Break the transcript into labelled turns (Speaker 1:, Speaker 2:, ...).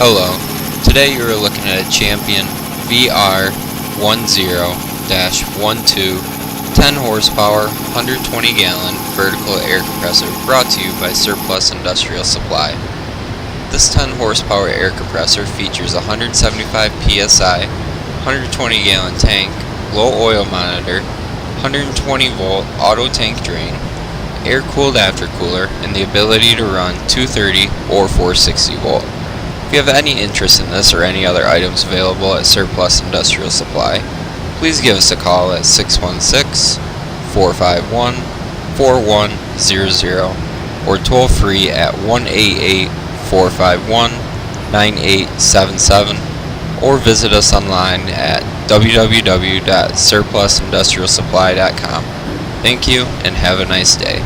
Speaker 1: Hello, today you are looking at a Champion VR10-12 10 horsepower, 120 gallon vertical air compressor brought to you by Surplus Industrial Supply. This 10 horsepower air compressor features 175 psi, 120 gallon tank, low oil monitor, 120 volt auto tank drain, air cooled aftercooler, and the ability to run 230 or 460 volt. If you have any interest in this or any other items available at Surplus Industrial Supply, please give us a call at 616-451-4100 or toll free at 188-451-9877 or visit us online at www.surplusindustrialsupply.com. Thank you and have a nice day.